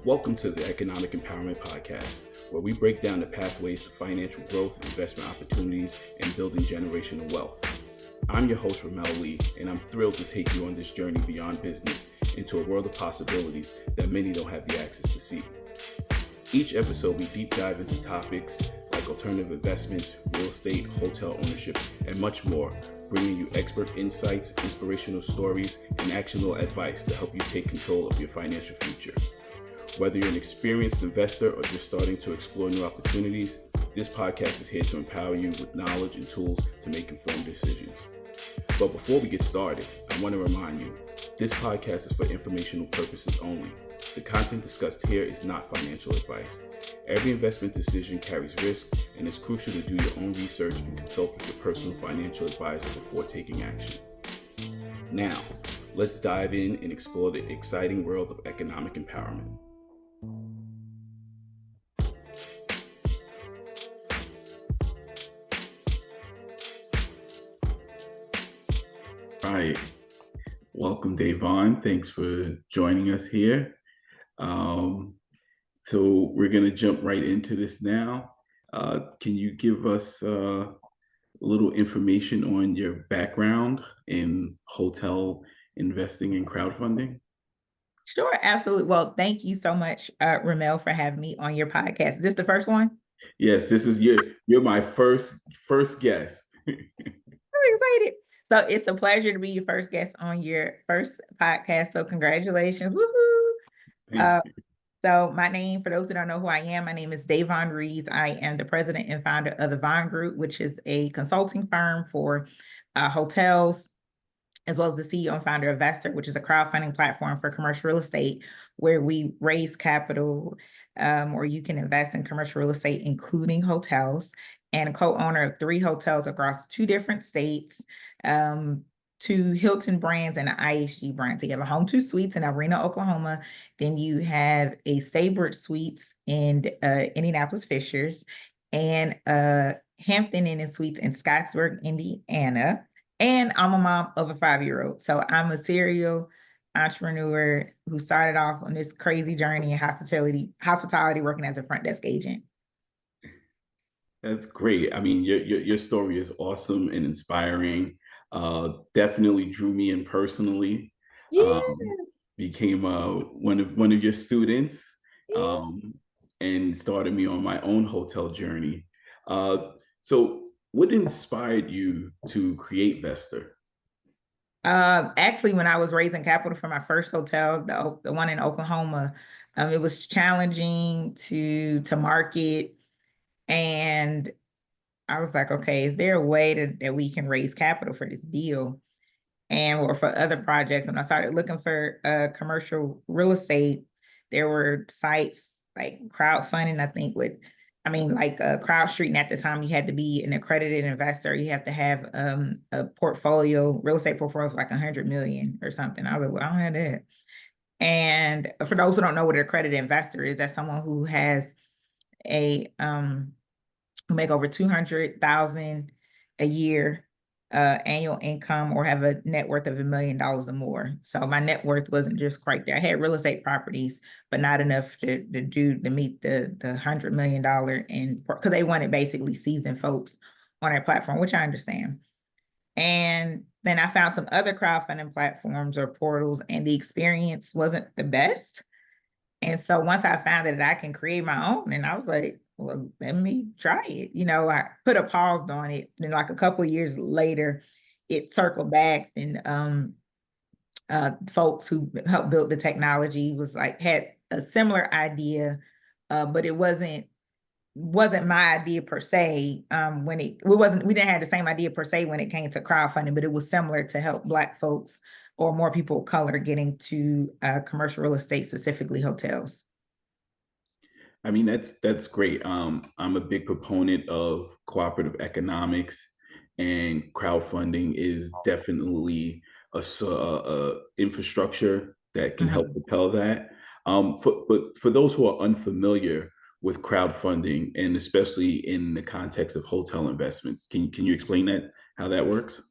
Welcome to the Economic Empowerment Podcast, where we break down the pathways to financial growth, investment opportunities, and building generational wealth. I'm your host, Ramel Lee, and I'm thrilled to take you on this journey beyond business into a world of possibilities that many don't have the access to see. Each episode, we deep dive into topics like alternative investments, real estate, hotel ownership, and much more, bringing you expert insights, inspirational stories, and actionable advice to help you take control of your financial future. Whether you're an experienced investor or just starting to explore new opportunities, this podcast is here to empower you with knowledge and tools to make informed decisions. But before we get started, I want to remind you, this podcast is for informational purposes only. The content discussed here is not financial advice. Every investment decision carries risk, and it's crucial to do your own research and consult with your personal financial advisor before taking action. Now, let's dive in and explore the exciting world of economic empowerment. All right. Welcome, Davonne. Thanks for joining us here. So we're going to jump right into this now. Can you give us a little information on your background in hotel investing and crowdfunding? Sure, absolutely. Well, thank you so much, Ramel, for having me on your podcast. Is this the first one? Yes, this is you're my first guest. I'm excited. So it's a pleasure to be your first guest on your first podcast. So congratulations. Woohoo! So my name, for those who don't know who I am, my name is Davonne Reaves. I am the president and founder of the Davonne Group, which is a consulting firm for hotels, as well as the CEO and founder of Vesterr, which is a crowdfunding platform for commercial real estate, where we raise capital, or you can invest in commercial real estate, including hotels, and a co-owner of 3 hotels across 2 different states, 2 Hilton brands and an IHG brand. So you have a Home2 Suites in Arena, Oklahoma. Then you have a Staybridge Suites in Indianapolis Fishers, and Hampton Inn and Suites in Scottsburg, Indiana. And I'm a mom of a 5-year-old. So I'm a serial entrepreneur who started off on this crazy journey in hospitality working as a front desk agent. That's great. I mean, your story is awesome and inspiring. Definitely drew me in personally. Yeah. Became one of your students, and started me on my own hotel journey. So what inspired you to create Vesterr? Actually, when I was raising capital for my first hotel, the one in Oklahoma, it was challenging to market. And I was like, okay, is there a way that we can raise capital for this deal or for other projects? And I started looking for commercial real estate. There were sites like crowdfunding, I think like CrowdStreet. And at the time, you had to be an accredited investor. You have to have a real estate portfolio of like 100 million or something. I was like, well, I don't have that. And for those who don't know what an accredited investor is, that's someone who has who make over 200,000 a year annual income, or have a net worth of $1 million or more. So my net worth wasn't just quite there. I had real estate properties, but not enough to meet the $100 million, and because they wanted basically seasoned folks on their platform, which I understand. And then I found some other crowdfunding platforms or portals, and the experience wasn't the best. And so once I found that I can create my own, and I was like, well, let me try it. I put a pause on it. And like a couple of years later, it circled back, and folks who helped build the technology had a similar idea, but it wasn't my idea per se. We didn't have the same idea per se when it came to crowdfunding, but it was similar to help Black folks or more people of color getting to commercial real estate, specifically hotels. I mean, that's great. I'm a big proponent of cooperative economics, and crowdfunding is definitely a infrastructure that can help propel that. But for those who are unfamiliar with crowdfunding, and especially in the context of hotel investments, can you explain how that works?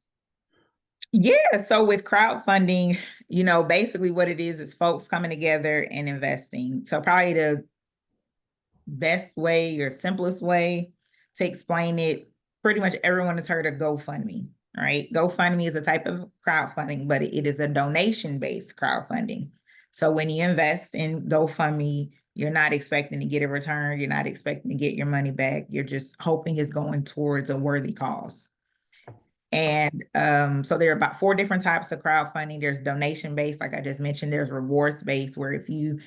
Yeah, so with crowdfunding, Basically what it is folks coming together and investing. So probably the best way or simplest way to explain it, pretty much everyone has heard of GoFundMe, right? GoFundMe is a type of crowdfunding, but it is a donation-based crowdfunding. So when you invest in GoFundMe, you're not expecting to get a return. You're not expecting to get your money back. You're just hoping it's going towards a worthy cause. And so there are about 4 different types of crowdfunding. There's donation-based, like I just mentioned. There's rewards-based, where if you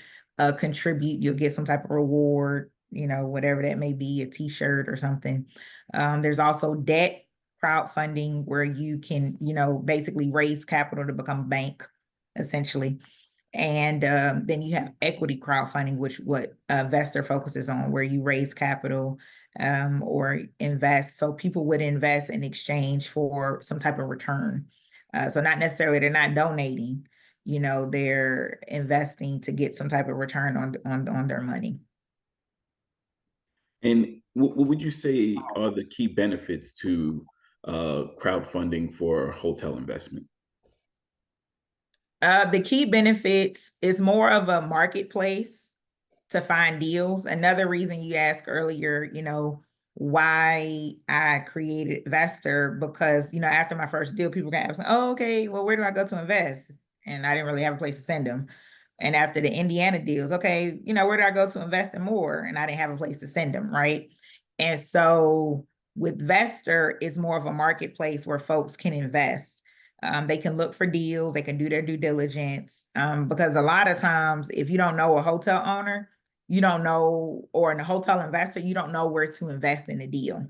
contribute, you'll get some type of reward, whatever that may be, a t-shirt or something. There's also debt crowdfunding, where you can, basically raise capital to become a bank, essentially. And then you have equity crowdfunding, which what Vesterr focuses on, where you raise capital or invest. So people would invest in exchange for some type of return. So not necessarily, they're not donating, they're investing to get some type of return on their money. And what would you say are the key benefits to crowdfunding for hotel investment? The key benefits is more of a marketplace to find deals. Another reason you asked earlier, why I created Vesterr, because, after my first deal, people got asking, oh, okay, well, where do I go to invest? And I didn't really have a place to send them. And after the Indiana deals, okay, where do I go to invest in more? And I didn't have a place to send them, right? And so with Vesterr, it's more of a marketplace where folks can invest. They can look for deals, they can do their due diligence, because a lot of times, if you don't know a hotel owner, you don't know, or in a hotel investor, you don't know where to invest in a deal,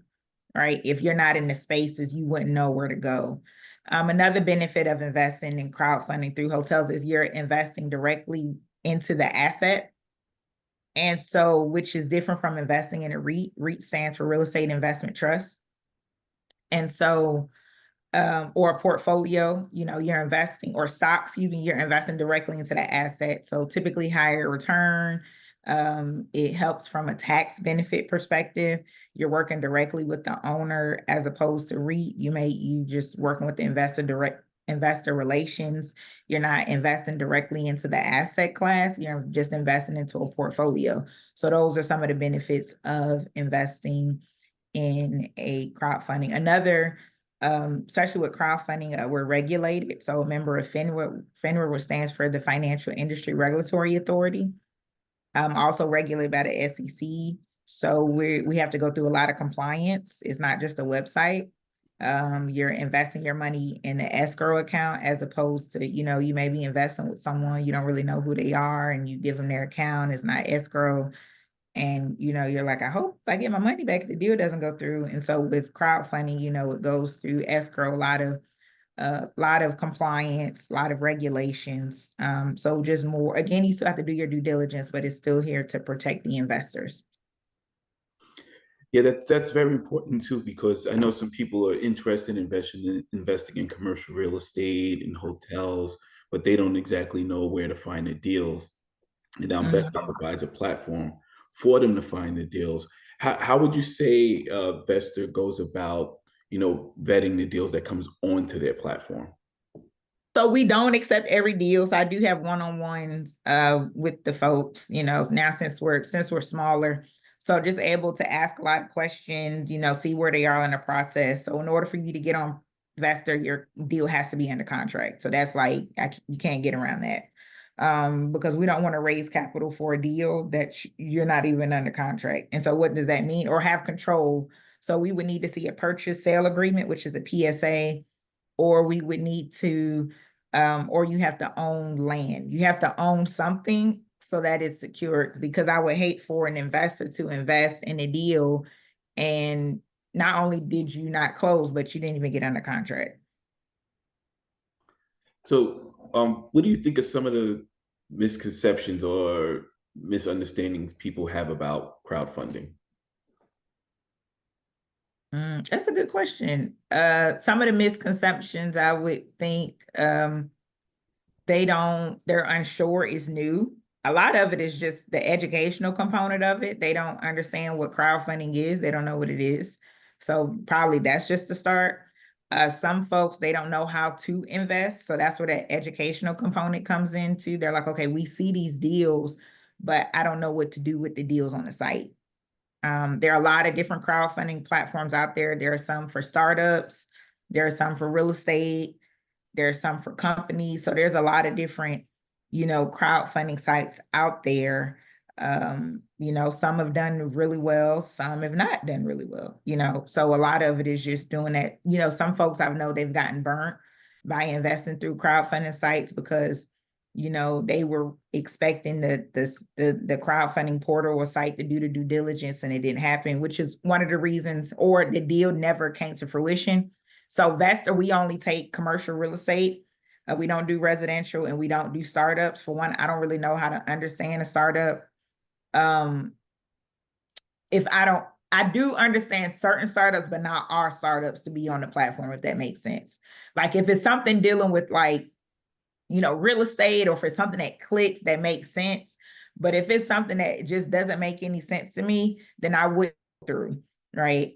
right? If you're not in the spaces, you wouldn't know where to go. Another benefit of investing in crowdfunding through hotels is you're investing directly into the asset. And so, which is different from investing in a REIT. REIT stands for Real Estate Investment Trust. And so, or a portfolio, you're investing, or stocks, you're investing directly into the asset. So typically higher return. It helps from a tax benefit perspective. You're working directly with the owner as opposed to REIT. You just working with the investor relations. You're not investing directly into the asset class. You're just investing into a portfolio. So those are some of the benefits of investing in a crowdfunding. Another, especially with crowdfunding, we're regulated. So a member of FINRA, which stands for the Financial Industry Regulatory Authority, also regulated by the SEC. So we have to go through a lot of compliance. It's not just a website. You're investing your money in an escrow account, as opposed to, you may be investing with someone, you don't really know who they are, and you give them their account. It's not escrow. And, you're like, I hope I get my money back if the deal doesn't go through. And so with crowdfunding, it goes through escrow, a lot of compliance, a lot of regulations. So just more, again, you still have to do your due diligence, but it's still here to protect the investors. Yeah, that's very important too, because I know some people are interested in investing in commercial real estate and hotels, but they don't exactly know where to find the deals. And Vesterr provides a platform for them to find the deals. How would you say Vesterr goes about, vetting the deals that comes onto their platform? So we don't accept every deal. So I do have one-on-ones with the folks, now since we're smaller. So just able to ask a lot of questions, see where they are in the process. So in order for you to get on Vesterr, your deal has to be under contract. So that's like, you can't get around that. Because we don't want to raise capital for a deal that you're not even under contract. And so what does that mean? Or have control. So we would need to see a purchase sale agreement, which is a PSA, or we would need to, or you have to own land. You have to own something so that it's secured, because I would hate for an investor to invest in a deal and not only did you not close, but you didn't even get under contract. So, what do you think of some of the misconceptions or misunderstandings people have about crowdfunding? That's a good question. Some of the misconceptions, I would think, they're unsure is new. A lot of it is just the educational component of it. They don't understand what crowdfunding is. They don't know what it is. So probably that's just the start. Some folks, they don't know how to invest. So that's where that educational component comes into. They're like, okay, we see these deals, but I don't know what to do with the deals on the site. There are a lot of different crowdfunding platforms out there. There are some for startups. There are some for real estate. There's some for companies. So there's a lot of different, crowdfunding sites out there. Some have done really well, some have not done really well, so a lot of it is just doing that. Some folks I know they've gotten burnt by investing through crowdfunding sites because they were expecting the crowdfunding portal or site to do the due diligence and it didn't happen, which is one of the reasons, or the deal never came to fruition. So Vesterr, we only take commercial real estate. We don't do residential and we don't do startups. For one, I don't really know how to understand a startup. If I do understand certain startups, but not our startups to be on the platform, if that makes sense. Like if it's something dealing with real estate, or if it's something that clicks, that makes sense. But if it's something that just doesn't make any sense to me, then I would go through, right?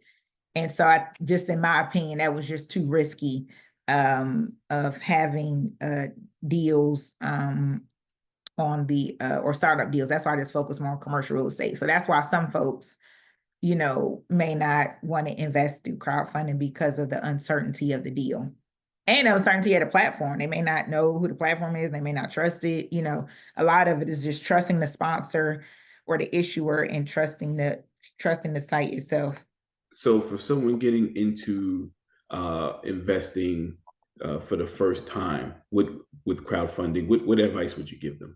And so in my opinion, that was just too risky of having deals on the or startup deals. That's why I just focus more on commercial real estate. So that's why some folks, may not want to invest through crowdfunding because of the uncertainty of the deal and uncertainty of the platform. They may not know who the platform is. They may not trust it. A lot of it is just trusting the sponsor or the issuer and trusting the site itself. So for someone getting into investing for the first time with crowdfunding, what advice would you give them?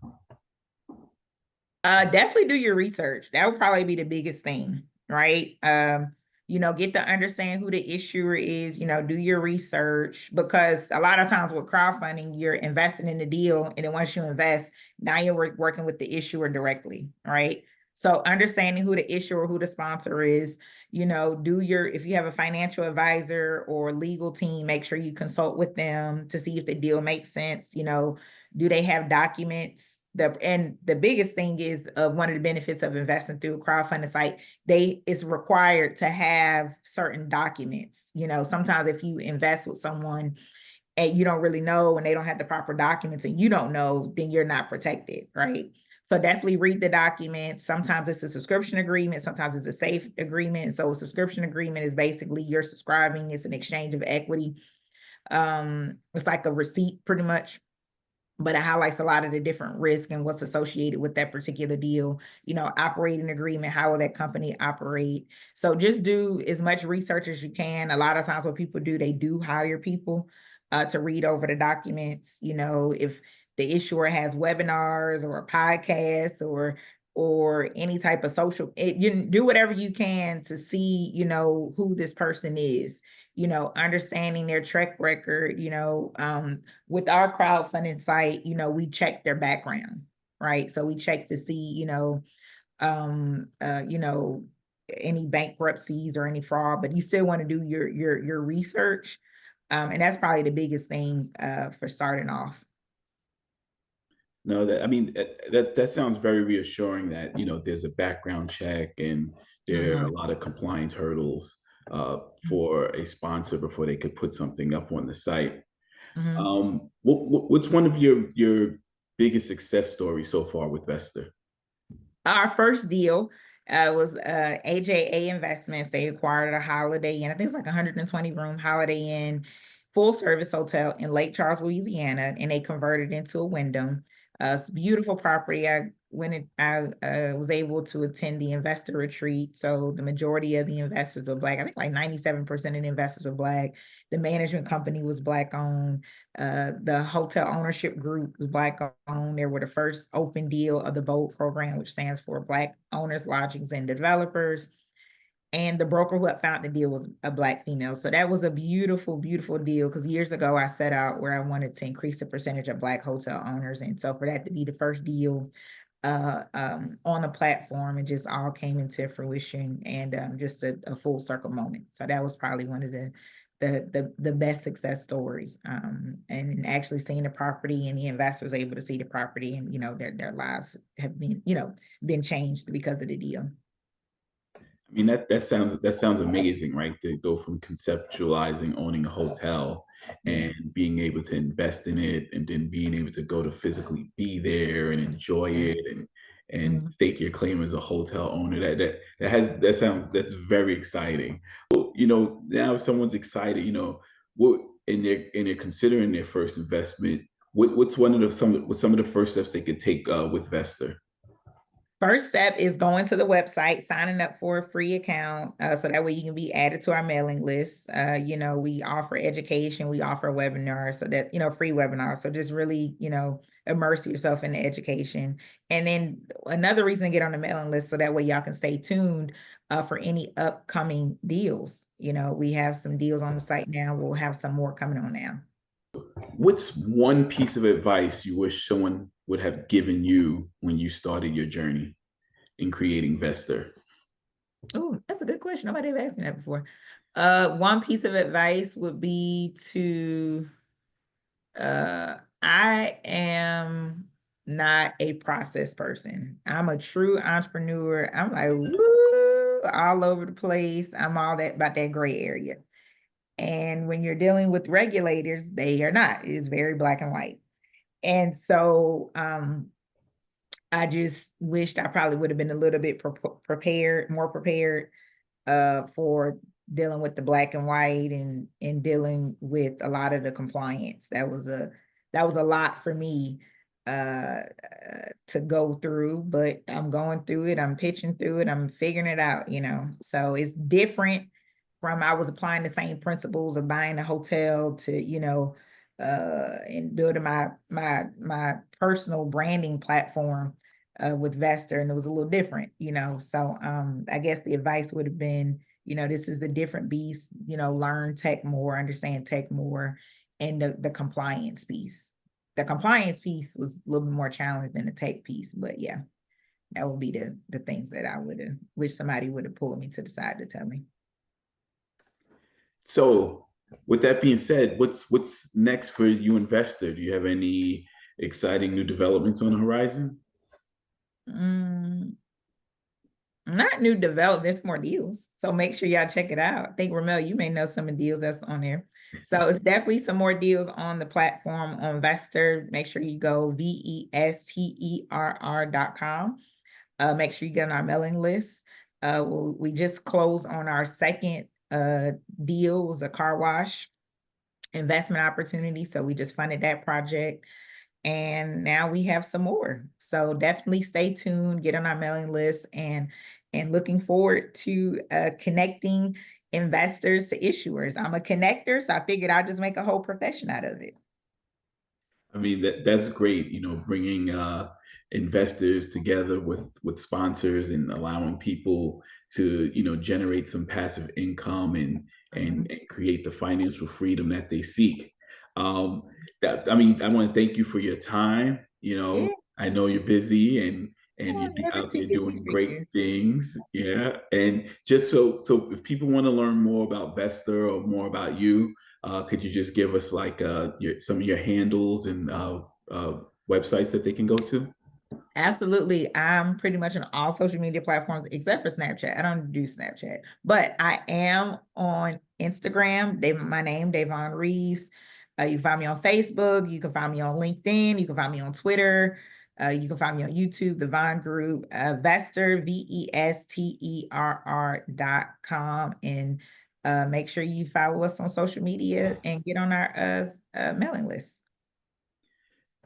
Definitely do your research. That would probably be the biggest thing, right? Get to understand who the issuer is, do your research, because a lot of times with crowdfunding, you're investing in the deal. And then once you invest, now you're working with the issuer directly, right? So understanding who the issuer, who the sponsor is, if you have a financial advisor or legal team, make sure you consult with them to see if the deal makes sense. Do they have documents? The biggest thing is one of the benefits of investing through a crowdfunding site, it's required to have certain documents. Sometimes if you invest with someone and you don't really know and they don't have the proper documents and you don't know, then you're not protected, right? So definitely read the documents. Sometimes it's a subscription agreement. Sometimes it's a safe agreement. So a subscription agreement is basically you're subscribing. It's an exchange of equity. It's like a receipt pretty much, but it highlights a lot of the different risk and what's associated with that particular deal. Operating agreement, how will that company operate? So just do as much research as you can. A lot of times what people do, they do hire people to read over the documents. If the issuer has webinars or a podcast or any type of social, you do whatever you can to see, who this person is. Understanding their track record, with our crowdfunding site, we check their background, right? So we check to see, any bankruptcies or any fraud, but you still want to do your research. And that's probably the biggest thing for starting off. No, that sounds very reassuring that there's a background check and there are a lot of compliance hurdles for a sponsor before they could put something up on the site. What's one of your biggest success stories so far with Vesterr? Our first deal was AJA Investments. They acquired a Holiday Inn. I think it's like 120 room Holiday Inn, full service hotel in Lake Charles, Louisiana, and they converted into a Wyndham. It's a beautiful property. I was able to attend the investor retreat. So the majority of the investors were Black. I think like 97% of the investors were Black. The management company was Black owned. The hotel ownership group was Black owned. They were the first open deal of the BOLD program, which stands for Black Owners, Lodgings, and Developers. And the broker who had found the deal was a Black female. So that was a beautiful, beautiful deal, because years ago I set out where I wanted to increase the percentage of Black hotel owners. And so for that to be the first deal on the platform, it just all came into fruition, and just a full circle moment. So that was probably one of the best success stories. And actually seeing the property and the investors able to see the property, and their lives have been changed because of the deal. I mean, that sounds amazing, right? To go from conceptualizing owning a hotel Yeah. and being able to invest in it, and then being able to go to physically be there and enjoy Yeah. it, and Mm. stake your claim as a hotel owner. That's very exciting. Well, now if someone's excited, what and they're considering their first investment, what's some of the first steps they could take with Vesterr? First step is going to the website, signing up for a free account, so that way you can be added to our mailing list. We offer education, we offer webinars, so that, free webinars. So just really, immerse yourself in the education. And then another reason to get on the mailing list, so that way y'all can stay tuned for any upcoming deals. We have some deals on the site now. We'll have some more coming on now. What's one piece of advice you wish someone would have given you when you started your journey in creating Vesterr? Oh, that's a good question. Nobody ever asked me that before. One piece of advice would be to I am not a process person. I'm a true entrepreneur. I'm like, woo, all over the place. I'm all that about that gray area. And when you're dealing with regulators, they are not. It is very black and white. And so I just wished I probably would have been a little bit prepared, more prepared for dealing with the black and white, and dealing with a lot of the compliance. That was a lot for me to go through, but I'm going through it. I'm pitching through it. I'm figuring it out. So it's different from, I was applying the same principles of buying a hotel to, and building my personal branding platform with Vesterr, and it was a little different. So I guess the advice would have been, this is a different beast, learn tech more, understand tech more, and the compliance piece. The compliance piece was a little bit more challenging than the tech piece, but yeah, that would be the things that I would have wish somebody would have pulled me to the side to tell me. So, with that being said, what's next for you, Vesterr? Do you have any exciting new developments on the horizon? Mm, Not new developments, more deals. So make sure y'all check it out. I think, Ramel, you may know some of the deals that's on there. So it's definitely some more deals on the platform on Vesterr. Make sure you go vesterr.com. Make sure you get on our mailing list. We just closed on our second deal. It was a car wash investment opportunity. So we just funded that project. And now we have some more. So definitely stay tuned, get on our mailing list, and looking forward to connecting investors to issuers. I'm a connector, so I figured I'd just make a whole profession out of it. I mean, that's great, bringing investors together with sponsors, and allowing people to, generate some passive income, and create the financial freedom that they seek. Um, I mean, I want to thank you for your time. Yeah, I know you're busy, and I'm you're never out too there busy doing for great you. things. Yeah. And just so if people want to learn more about Vesterr or more about you, could you just give us like some of your handles and websites that they can go to? Absolutely. I'm pretty much on all social media platforms except for Snapchat. I don't do Snapchat, but I am on Instagram. My name, Davonne Reaves. You can find me on Facebook. You can find me on LinkedIn. You can find me on Twitter. You can find me on YouTube, the Vine Group, Vesterr, Vesterr.com. And make sure you follow us on social media and get on our mailing list.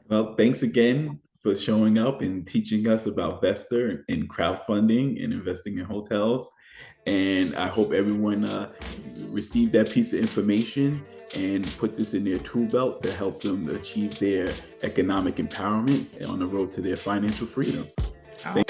Well, thanks again for showing up and teaching us about Vesterr and crowdfunding and investing in hotels. And I hope everyone received that piece of information and put this in their tool belt to help them achieve their economic empowerment on the road to their financial freedom. Oh.